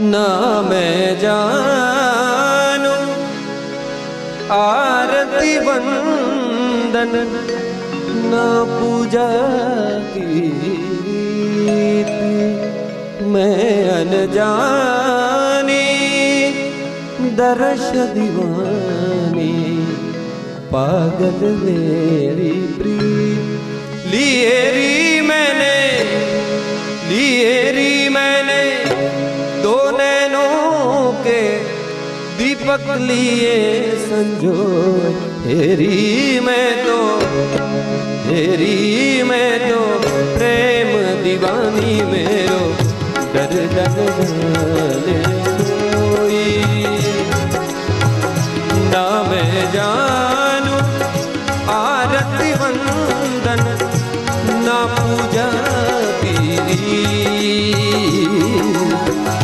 ना मैं जानू आरती वंदन ना पूजा गीत, मैं अनजानी दर्श दीवानी पागल मेरी प्रीत। लिए री मैंने दो नैनों के दीपक लिए संजोए। हेरी मैं तो प्रेम दीवानी मेरो डर जाने कोई ना मैं जान